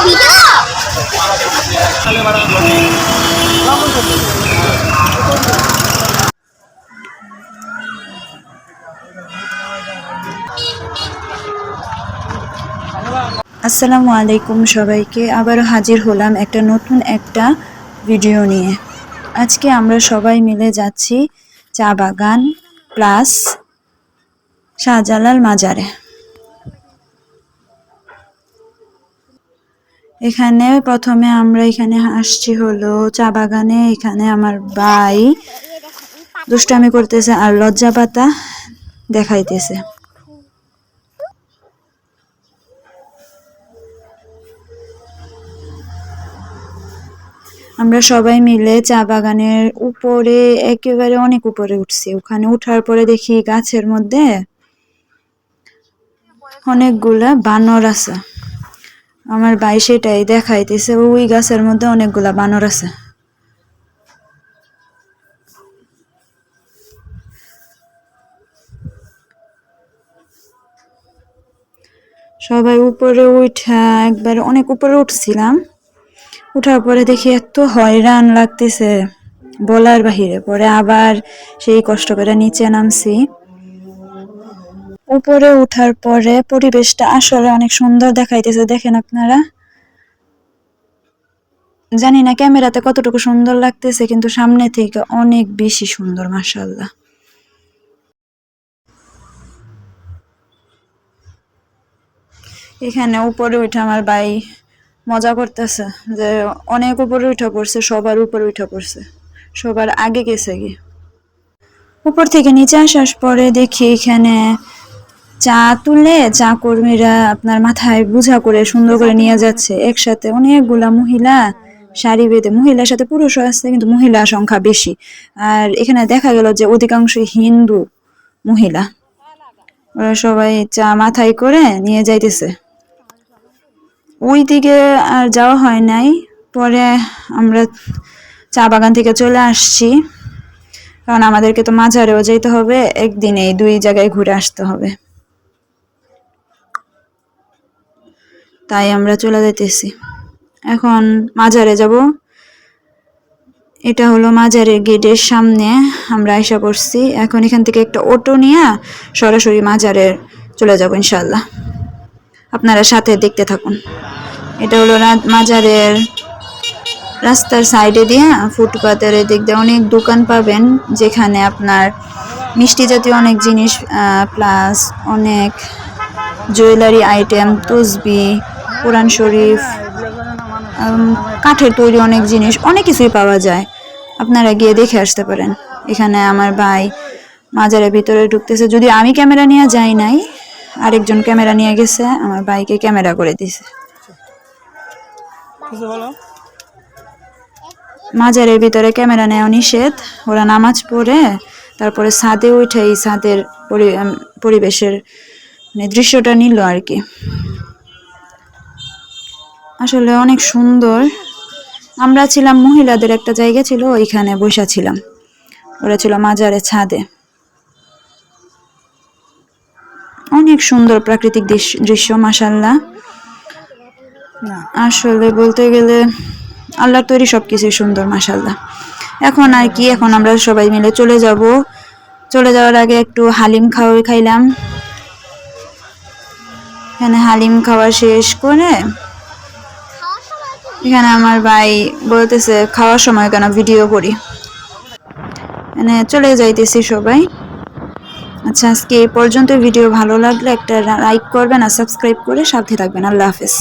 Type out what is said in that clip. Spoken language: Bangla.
আসসালামু আলাইকুম সবাইকে, আবারও হাজির হলাম একটা নতুন একটা ভিডিও নিয়ে। আজকে আমরা সবাই মিলে যাচ্ছি চা বাগান প্লাস শাহজালাল মাজারে। এখানে প্রথমে আমরা এখানে আসছি হলো চা বাগানে। এখানে আমার ভাই দুষ্টামি করতেছে আর লজ্জা পাতা দেখাইতেছে। আমরা সবাই মিলে চা বাগানের উপরে একেবারে অনেক উপরে উঠছি। ওখানে উঠার পরে দেখি গাছের মধ্যে অনেকগুলা বানর আছে। আমার ভাই সেটাই দেখাইতেছে, ওই গাছের মধ্যে অনেকগুলা বানর আছে। সবাই উপরে উঠা একবার অনেক উপরে উঠছিলাম। উঠার পরে দেখি এত হয়রান লাগতেছে বলার বাহিরে। পরে আবার সেই কষ্ট করে নিচে নামছি। উপরে উঠার পরে পরিবেশটা আসলে অনেক সুন্দর দেখাইতেছে, দেখেন আপনারা। জানি না ক্যামেরাতে কতটুকু সুন্দর লাগতেছে, কিন্তু সামনে থেকে অনেক বেশি সুন্দর, মাশাআল্লাহ। এখানে উপরে উঠে আমার ভাই মজা করতেছে যে অনেক উপরে উঠে পড়ছে, সবার উপরে উঠে পড়ছে, সবার আগে গেছে গিয়ে। উপর থেকে নিচে আসার পরে দেখি এখানে চা তুলে চা কর্মীরা আপনার মাথায় বোঝা করে সুন্দর করে নিয়ে যাচ্ছে। একসাথে অনেকগুলা মহিলা সারি বেঁধে, মহিলার সাথে পুরুষও আছে কিন্তু মহিলা সংখ্যা বেশি। আর এখানে দেখা গেল যে অধিকাংশ হিন্দু মহিলা, ওরা সবাই চা মাথায় করে নিয়ে যাইতেছে। ওই দিকে আর যাওয়া হয় নাই। পরে আমরা চা বাগান থেকে চলে আসছি, কারণ আমাদেরকে তো মাজারেও যেতে হবে, একদিনে দুই জায়গায় ঘুরে আসতে হবে। তাই আমরা চলে যাইতেছি এখন মাজারে যাব। এটা হলো মাজারের গেটের সামনে আমরা আইসা পড়ছি। এখন এখান থেকে একটা অটো নিয়ে সরাসরি মাজারে চলে যাব ইনশাআল্লাহ। আপনারা সাথে দেখতে থাকুন। এটা হলো মাজারের রাস্তার সাইডে দিয়ে ফুটপাতের এদিক দিয়ে অনেক দোকান পাবেন, যেখানে আপনার মিষ্টি জাতীয় অনেক জিনিস প্লাস অনেক জুয়েলারি আইটেম, তসবি, কোরআন শরীফ, কাঠের তৈরি অনেক জিনিস, অনেক কিছুই পাওয়া যায়। আপনারা গিয়ে দেখে আসতে পারেন। এখানে আমার ভাই মাজারের ভিতরে ঢুকতেছে। যদি আমি ক্যামেরা নিয়ে যাই নাই, আরেকজন ক্যামেরা নিয়ে গেছে, আমার ভাইকে ক্যামেরা করে দিছে। মাজারের ভিতরে ক্যামেরা নেওয়া নিষেধ। ওরা নামাজ পড়ে তারপরে ছাদে উঠে এই ছাদের পরিবেশের দৃশ্যটা নিল আর কি। আসলে অনেক সুন্দর। আমরা ছিলাম মহিলাদের একটা জায়গা ছিল, ওইখানে বসা ছিলাম। ওরা ছিল মাজারের ছাদে। অনেক সুন্দর প্রাকৃতিক দৃশ্য, মাশাআল্লাহ। আসলে বলতে গেলে আল্লাহর তৈরি সবকিছু সুন্দর, মাশাআল্লাহ। এখন আর কি, এখন আমরা সবাই মিলে চলে যাব। চলে যাওয়ার আগে একটু হালিম খাইলাম। এখানে হালিম খাওয়া শেষ করে এখানে আমার ভাই বলতেছে খাওয়ার সময় কেন ভিডিও করি। মানে চলে যাইতেছি সবাই। আচ্ছা, আজকে এই পর্যন্ত। ভিডিও ভালো লাগলে একটা লাইক করবেন আর সাবস্ক্রাইব করে সাথে থাকবেন। আল্লাহ হাফেজ।